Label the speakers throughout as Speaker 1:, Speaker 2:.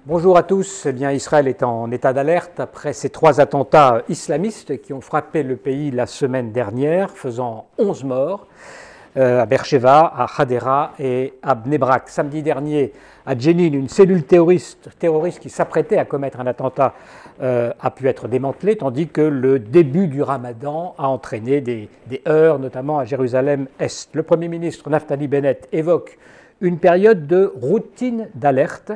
Speaker 1: Bonjour à tous. Eh bien, Israël est en état d'alerte après ces 3 attentats islamistes qui ont frappé le pays la semaine dernière, faisant 11 morts à Beersheva, à Hadera et à Bnei Brak. Samedi dernier, à Jenin, une cellule terroriste qui s'apprêtait à commettre un attentat a pu être démantelée, tandis que le début du Ramadan a entraîné des heurts, notamment à Jérusalem-Est. Le Premier ministre Naftali Bennett évoque une période de routine d'alerte.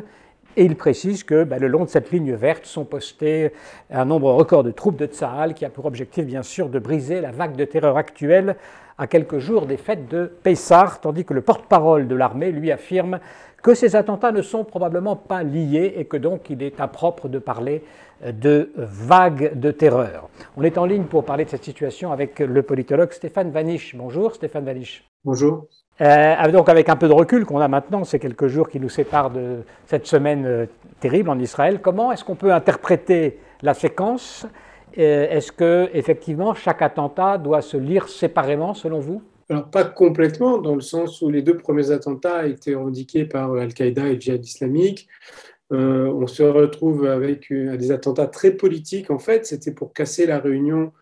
Speaker 1: Et il précise que le long de cette ligne verte sont postés un nombre record de troupes de Tsahal qui a pour objectif bien sûr de briser la vague de terreur actuelle à quelques jours des fêtes de Pessah, tandis que le porte-parole de l'armée lui affirme que ces attentats ne sont probablement pas liés et que donc il est impropre de parler de vague de terreur. On est en ligne pour parler de cette situation avec le politologue Stéphane Vanish. Bonjour Stéphane Vanish.
Speaker 2: Bonjour.
Speaker 1: Donc avec un peu de recul qu'on a maintenant, ces quelques jours qui nous séparent de cette semaine terrible en Israël, comment est-ce qu'on peut interpréter la séquence? Est-ce que effectivement chaque attentat doit se lire séparément selon vous?
Speaker 2: Alors pas complètement, dans le sens où les 2 premiers attentats étaient revendiqués par Al-Qaïda et le djihad islamique. On se retrouve avec des attentats très politiques. En fait, c'était pour casser la réunion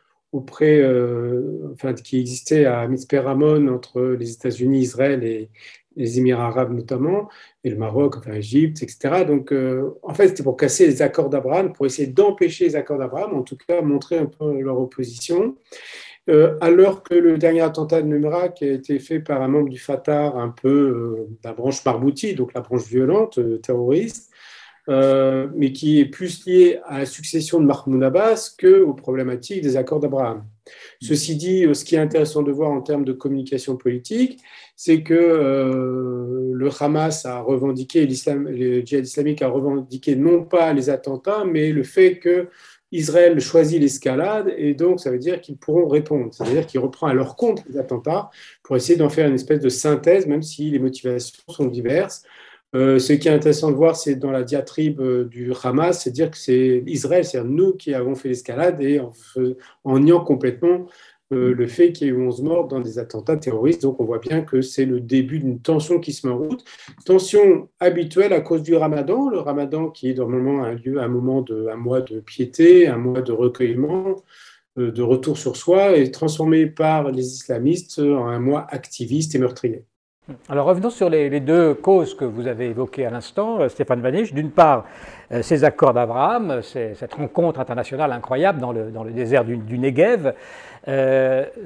Speaker 2: qui existait à Mitzpeh Ramon entre les États-Unis, Israël et les Émirats arabes notamment, et le Maroc, l'Égypte, etc. Donc, en fait, c'était pour casser les accords d'Abraham, pour essayer d'empêcher les accords d'Abraham, en tout cas montrer un peu leur opposition. Alors que le dernier attentat de Nemra, qui a été fait par un membre du Fatah, un peu de la branche Marbouti, donc la branche violente, terroriste, mais qui est plus lié à la succession de Mahmoud Abbas qu'aux problématiques des accords d'Abraham. Ceci dit, ce qui est intéressant de voir en termes de communication politique, c'est que le Hamas a revendiqué, le djihad islamique a revendiqué non pas les attentats, mais le fait que Israël choisit l'escalade et donc ça veut dire qu'ils pourront répondre. C'est-à-dire qu'il reprend à leur compte les attentats pour essayer d'en faire une espèce de synthèse, même si les motivations sont diverses. Ce qui est intéressant de voir, c'est dans la diatribe du Hamas, c'est dire que c'est Israël, c'est-à-dire nous qui avons fait l'escalade et en niant complètement le fait qu'il y ait eu 11 morts dans des attentats terroristes. Donc on voit bien que c'est le début d'une tension qui se met en route. Tension habituelle à cause du Ramadan. Le Ramadan qui est normalement un mois de piété, un mois de recueillement, de retour sur soi, est transformé par les islamistes en un mois activiste et meurtrier.
Speaker 1: Alors revenons sur les 2 causes que vous avez évoquées à l'instant, Stéphane Vanish. D'une part, ces accords d'Abraham, cette rencontre internationale incroyable dans le désert du Negev.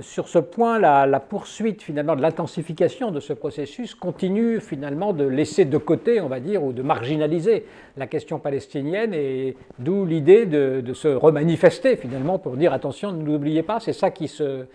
Speaker 1: Sur ce point, la poursuite finalement de l'intensification de ce processus continue finalement de laisser de côté, on va dire, ou de marginaliser la question palestinienne, et d'où l'idée de se remanifester finalement pour dire attention, n'oubliez pas, c'est ça qui se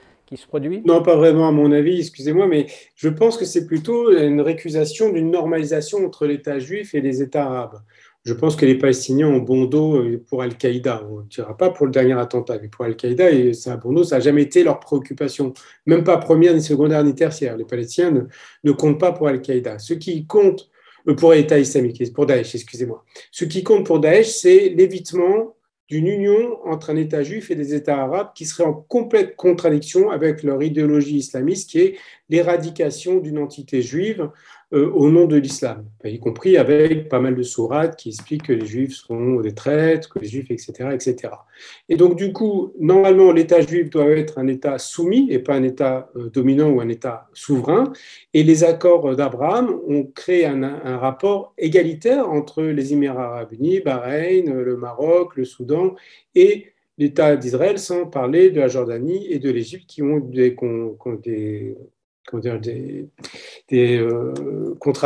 Speaker 1: produit?
Speaker 2: Non, pas vraiment à mon avis, excusez-moi, mais je pense que c'est plutôt une récusation d'une normalisation entre l'État juif et les États arabes. Je pense que les Palestiniens ont bon dos pour Al-Qaïda. On ne dira pas pour le dernier attentat, mais pour Al-Qaïda, et ça a bon dos, ça n'a jamais été leur préoccupation. Même pas première, ni secondaire, ni tertiaire. Les Palestiniens ne comptent pas pour Al-Qaïda. Ce qui compte pour l'État islamique, pour Daesh, excusez-moi. Ce qui compte pour Daesh, c'est l'évitement d'une union entre un État juif et des États arabes qui serait en complète contradiction avec leur idéologie islamiste, qui est l'éradication d'une entité juive au nom de l'islam, y compris avec pas mal de sourates qui expliquent que les juifs sont des traîtres, que les juifs, etc., etc. Et donc, du coup, normalement, l'État juif doit être un État soumis et pas un État dominant ou un État souverain. Et les accords d'Abraham ont créé un rapport égalitaire entre les Émirats arabes unis, Bahreïn, le Maroc, le Soudan et l'État d'Israël, sans parler de la Jordanie et de l'Égypte qui ont des contrats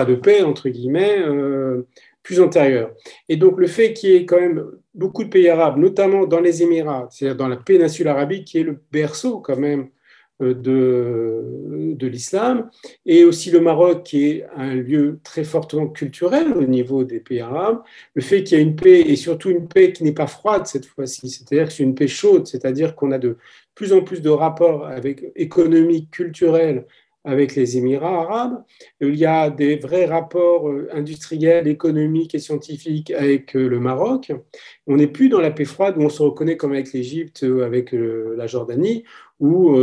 Speaker 2: de paix, entre guillemets, plus antérieurs. Et donc, le fait qu'il y ait quand même beaucoup de pays arabes, notamment dans les Émirats, c'est-à-dire dans la péninsule arabique, qui est le berceau quand même de l'islam, et aussi le Maroc, qui est un lieu très fortement culturel au niveau des pays arabes, le fait qu'il y ait une paix, et surtout une paix qui n'est pas froide cette fois-ci, c'est-à-dire que c'est une paix chaude, c'est-à-dire qu'on a de plus en plus de rapports économiques, culturels, avec les Émirats arabes. Il y a des vrais rapports industriels, économiques et scientifiques avec le Maroc. On n'est plus dans la paix froide où on se reconnaît comme avec l'Égypte, avec la Jordanie, où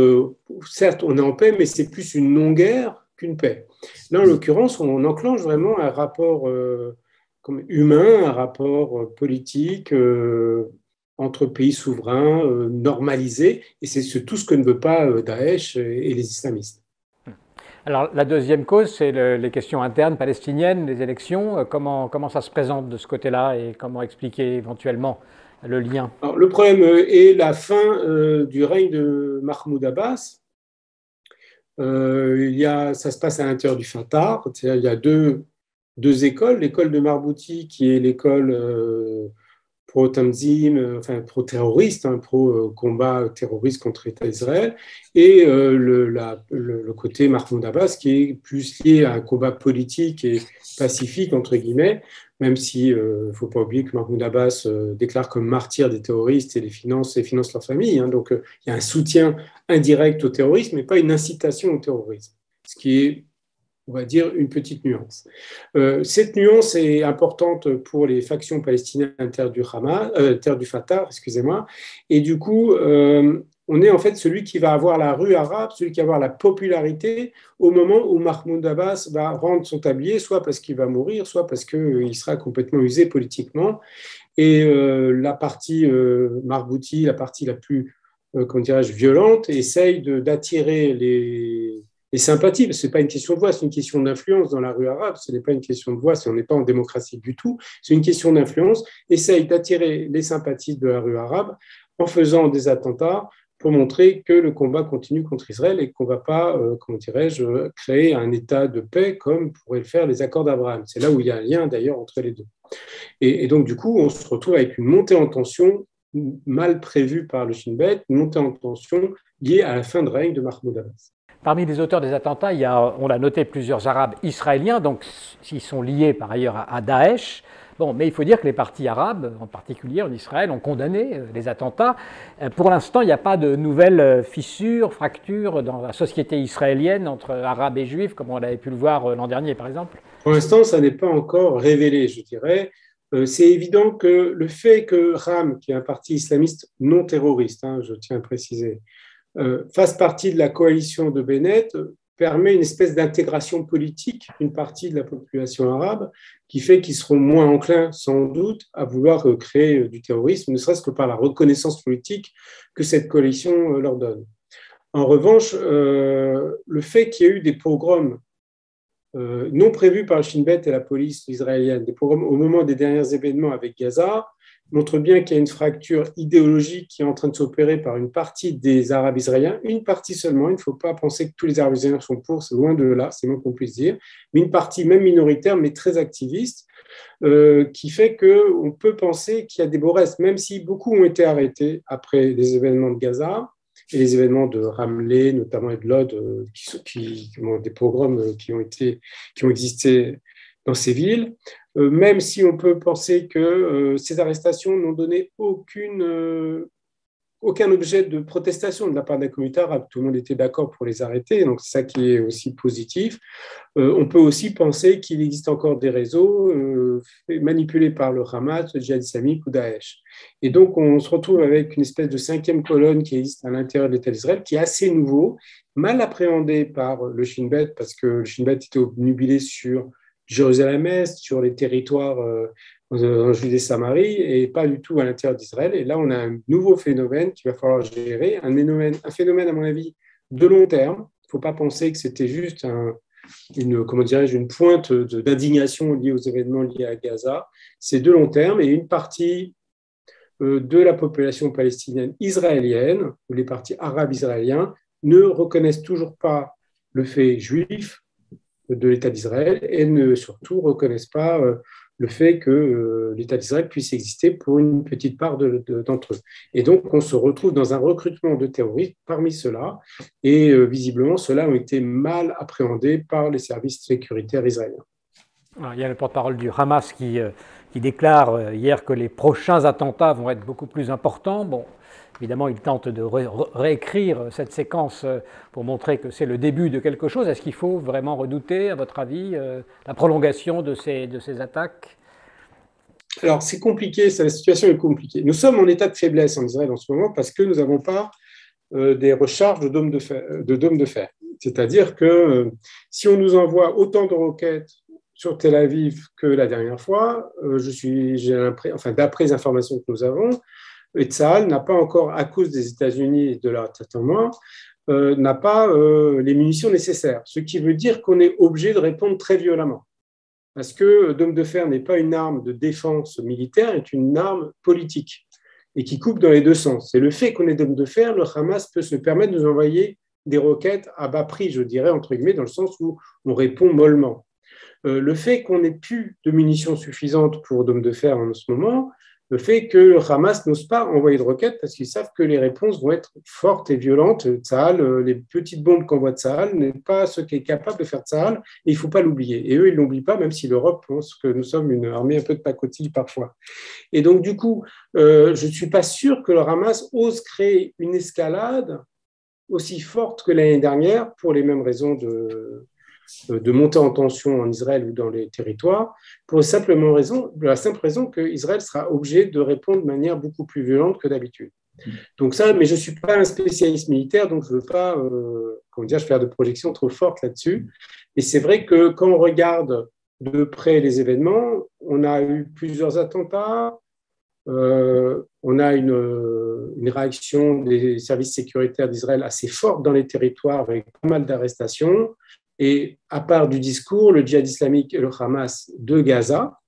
Speaker 2: certes on est en paix, mais c'est plus une non-guerre qu'une paix. Là, en l'occurrence, on enclenche vraiment un rapport comme humain, un rapport politique entre pays souverains normalisé, et c'est tout ce que ne veut pas Daesh et les islamistes.
Speaker 1: Alors, la deuxième cause, c'est les questions internes palestiniennes, les élections. Comment ça se présente de ce côté-là et comment expliquer éventuellement le lien?
Speaker 2: Alors, le problème est la fin du règne de Mahmoud Abbas. Ça se passe à l'intérieur du Fatah. Il y a deux écoles. L'école de Marbouti, qui est l'école pro-Tamzim, enfin pro-terroriste, hein, pro-combat terroriste contre l'État d'Israël, et le côté Mahmoud Abbas, qui est plus lié à un combat politique et pacifique, entre guillemets, même si ne faut pas oublier que Mahmoud Abbas déclare comme martyr des terroristes et finance leur famille. Hein, donc il y a un soutien indirect au terrorisme, mais pas une incitation au terrorisme, ce qui est, on va dire, une petite nuance. Cette nuance est importante pour les factions palestiniennes terre du Fatah, excusez-moi, et du coup, on est en fait celui qui va avoir la rue arabe, celui qui va avoir la popularité au moment où Mahmoud Abbas va rendre son tablier, soit parce qu'il va mourir, soit parce qu'il sera complètement usé politiquement. Et la partie Marbouti, la partie la plus, comment dirais-je, violente, essaye d'attirer les sympathies, parce que ce n'est pas une question de voix, c'est une question d'influence dans la rue arabe, ce n'est pas une question de voix, si on n'est pas en démocratie du tout, c'est une question d'influence, essaye d'attirer les sympathies de la rue arabe en faisant des attentats pour montrer que le combat continue contre Israël et qu'on ne va pas, comment dirais-je, créer un état de paix comme pourraient le faire les accords d'Abraham. C'est là où il y a un lien d'ailleurs entre les deux. Et donc du coup, on se retrouve avec une montée en tension mal prévue par le Shin Bet, une montée en tension liée à la fin de règne de Mahmoud Abbas.
Speaker 1: Parmi les auteurs des attentats, il y a, on l'a noté, plusieurs Arabes israéliens, donc ils sont liés par ailleurs à Daesh. Bon, mais il faut dire que les partis arabes, en particulier en Israël, ont condamné les attentats. Pour l'instant, il n'y a pas de nouvelles fissures, fractures dans la société israélienne entre arabes et juifs, comme on avait pu le voir l'an dernier, par exemple.
Speaker 2: Pour l'instant, ça n'est pas encore révélé, je dirais. C'est évident que le fait que RAM, qui est un parti islamiste non terroriste, hein, je tiens à préciser, fasse partie de la coalition de Bennett permet une espèce d'intégration politique d'une partie de la population arabe qui fait qu'ils seront moins enclins, sans doute, à vouloir créer du terrorisme, ne serait-ce que par la reconnaissance politique que cette coalition leur donne. En revanche, le fait qu'il y ait eu des pogroms non prévus par le Shin Bet et la police israélienne, des pogroms au moment des derniers événements avec Gaza, montre bien qu'il y a une fracture idéologique qui est en train de s'opérer par une partie des Arabes israéliens, une partie seulement, il ne faut pas penser que tous les Arabes israéliens sont pour, c'est loin de là, c'est moins qu'on puisse dire, mais une partie même minoritaire, mais très activiste, qui fait qu'on peut penser qu'il y a des beaux restes, même si beaucoup ont été arrêtés après les événements de Gaza et les événements de Ramleh, notamment, et de Lod, des pogroms qui ont existé dans ces villes, même si on peut penser que ces arrestations n'ont donné aucun objet de protestation de la part d'un comité arabe. Tout le monde était d'accord pour les arrêter, donc c'est ça qui est aussi positif. On peut aussi penser qu'il existe encore des réseaux manipulés par le Hamas, le djihad islamique ou Daesh. Et donc on se retrouve avec une espèce de cinquième colonne qui existe à l'intérieur de l'État d'Israël, qui est assez nouveau, mal appréhendé par le Shin Bet, parce que le Shin Bet était obnubilé sur Jérusalem-Est, sur les territoires en Judée-Samarie et pas du tout à l'intérieur d'Israël. Et là, on a un nouveau phénomène qu'il va falloir gérer, un phénomène, à mon avis, de long terme. Il ne faut pas penser que c'était juste une pointe d'indignation liée aux événements liés à Gaza. C'est de long terme et une partie de la population palestinienne israélienne, ou les partis arabes israéliens, ne reconnaissent toujours pas le fait juif de l'État d'Israël et ne surtout reconnaissent pas le fait que l'État d'Israël puisse exister pour une petite part d'entre eux. Et donc, on se retrouve dans un recrutement de terroristes parmi ceux-là, et visiblement, ceux-là ont été mal appréhendés par les services sécuritaires israéliens.
Speaker 1: Alors, il y a le porte-parole du Hamas qui déclare hier que les prochains attentats vont être beaucoup plus importants. Bon, évidemment, il tente de réécrire cette séquence pour montrer que c'est le début de quelque chose. Est-ce qu'il faut vraiment redouter, à votre avis, la prolongation de ces attaques?
Speaker 2: Alors, c'est compliqué, la situation est compliquée. Nous sommes en état de faiblesse en Israël en ce moment parce que nous n'avons pas des recharges de dômes de fer. C'est-à-dire que si on nous envoie autant de roquettes sur Tel Aviv que la dernière fois, d'après les informations que nous avons, et Tsahal n'a pas encore, à cause des États-Unis et de leur tâtonnement, n'a pas les munitions nécessaires. Ce qui veut dire qu'on est obligé de répondre très violemment. Parce que Dôme de fer n'est pas une arme de défense militaire, est une arme politique et qui coupe dans les deux sens. Et le fait qu'on ait Dôme de fer, le Hamas peut se permettre de nous envoyer des roquettes à bas prix, je dirais, entre guillemets, dans le sens où on répond mollement. Le fait qu'on n'ait plus de munitions suffisantes pour Dôme de fer en ce moment, le fait que le Hamas n'ose pas envoyer de roquettes parce qu'ils savent que les réponses vont être fortes et violentes. Tsahal, les petites bombes qu'envoie Tsahal n'est pas ce qui est capable de faire Tsahal, et il ne faut pas l'oublier. Et eux, ils ne l'oublient pas, même si l'Europe pense que nous sommes une armée un peu de pacotille parfois. Et donc, du coup, je ne suis pas sûr que le Hamas ose créer une escalade aussi forte que l'année dernière pour les mêmes raisons de montée en tension en Israël ou dans les territoires, pour la simple raison qu'Israël sera obligé de répondre de manière beaucoup plus violente que d'habitude. Donc ça, mais je ne suis pas un spécialiste militaire, donc je ne veux pas faire de projections trop fortes là-dessus. Et c'est vrai que quand on regarde de près les événements, on a eu plusieurs attentats, on a une réaction des services sécuritaires d'Israël assez forte dans les territoires avec pas mal d'arrestations. Et à part du discours, le djihad islamique et le Hamas de Gaza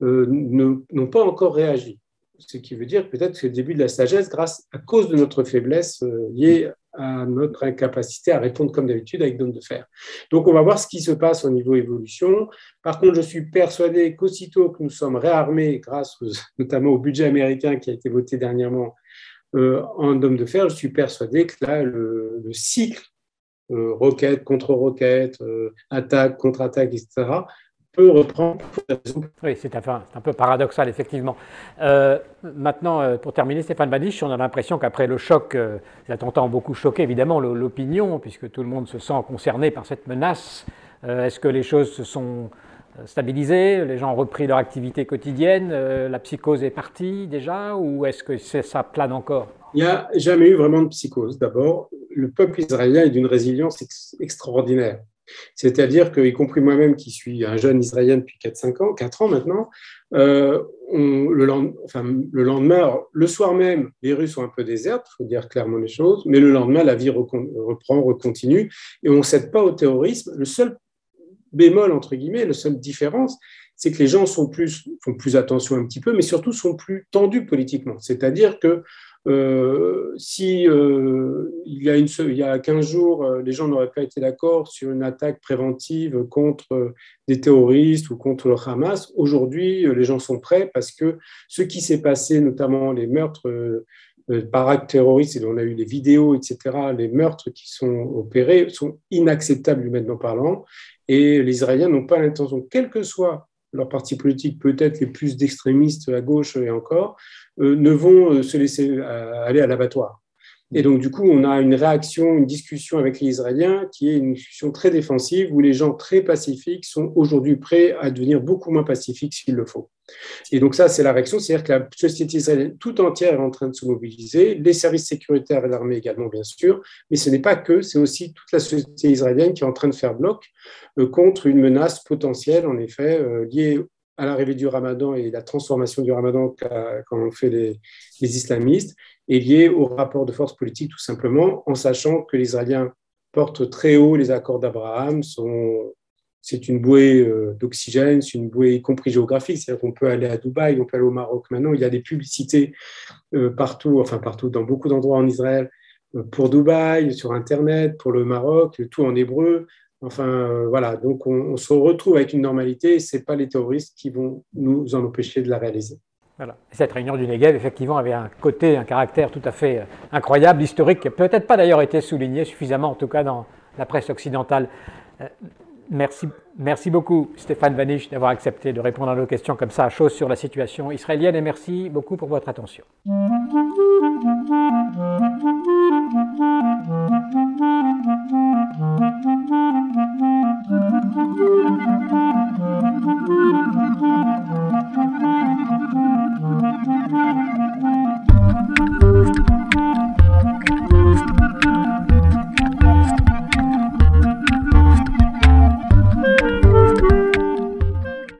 Speaker 2: n'ont pas encore réagi. Ce qui veut dire peut-être que c'est le début de la sagesse à cause de notre faiblesse liée à notre incapacité à répondre comme d'habitude avec Dôme de fer. Donc on va voir ce qui se passe au niveau évolution. Par contre, je suis persuadé qu'aussitôt que nous sommes réarmés grâce notamment au budget américain qui a été voté dernièrement en Dôme de fer, je suis persuadé que là, le cycle roquette, contre-roquette, attaque, contre-attaque, etc., peut reprendre.
Speaker 1: Oui, c'est un peu paradoxal, effectivement. Maintenant, pour terminer, Stéphane Baniche, on a l'impression qu'après le choc, les attentats ont beaucoup choqué, évidemment, l'opinion, puisque tout le monde se sent concerné par cette menace. Est-ce que les choses se sont stabilisées? Les gens ont repris leur activité quotidienne? La psychose est partie déjà? Ou est-ce que ça plane encore?
Speaker 2: Il n'y a jamais eu vraiment de psychose. D'abord, le peuple israélien est d'une résilience extraordinaire. C'est-à-dire que, y compris moi-même qui suis un jeune Israélien depuis 4 ans maintenant, le lendemain, le soir même, les rues sont un peu désertes, il faut dire clairement les choses, mais le lendemain, la vie recontinue et on ne cède pas au terrorisme. Le seul bémol, entre guillemets, la seule différence, c'est que les gens font plus attention un petit peu, mais surtout sont plus tendus politiquement. C'est-à-dire que il y a 15 jours, les gens n'auraient pas été d'accord sur une attaque préventive contre des terroristes ou contre le Hamas. Aujourd'hui, les gens sont prêts parce que ce qui s'est passé, notamment les meurtres par actes terroristes, et on a eu des vidéos, etc., les meurtres qui sont opérés sont inacceptables humainement parlant. Et les Israéliens n'ont pas l'intention, quel que soit leur parti politique, peut-être les plus d'extrémistes à gauche et encore, ne vont se laisser aller à l'abattoir. Et donc, du coup, on a une réaction, une discussion avec les Israéliens qui est une discussion très défensive où les gens très pacifiques sont aujourd'hui prêts à devenir beaucoup moins pacifiques s'il le faut. Et donc ça, c'est la réaction, c'est-à-dire que la société israélienne tout entière est en train de se mobiliser, les services sécuritaires et l'armée également, bien sûr, mais ce n'est pas que, c'est aussi toute la société israélienne qui est en train de faire bloc contre une menace potentielle, en effet, liée à l'arrivée du Ramadan et la transformation du Ramadan qu'ont fait les islamistes, et liée au rapport de force politique tout simplement, en sachant que les Israéliens portent très haut les accords d'Abraham, c'est une bouée d'oxygène, c'est une bouée y compris géographique, c'est-à-dire qu'on peut aller à Dubaï, on peut aller au Maroc maintenant, il y a des publicités partout, dans beaucoup d'endroits en Israël, pour Dubaï, sur Internet, pour le Maroc, le tout en hébreu. Voilà, donc on se retrouve avec une normalité et ce n'est pas les terroristes qui vont nous en empêcher de la réaliser.
Speaker 1: Voilà. Cette réunion du Negev, effectivement, avait un caractère tout à fait incroyable, historique, qui n'a peut-être pas d'ailleurs été souligné suffisamment, en tout cas dans la presse occidentale. Merci beaucoup, Stéphane Baniche, d'avoir accepté de répondre à nos questions comme ça à chaud sur la situation israélienne et merci beaucoup pour votre attention.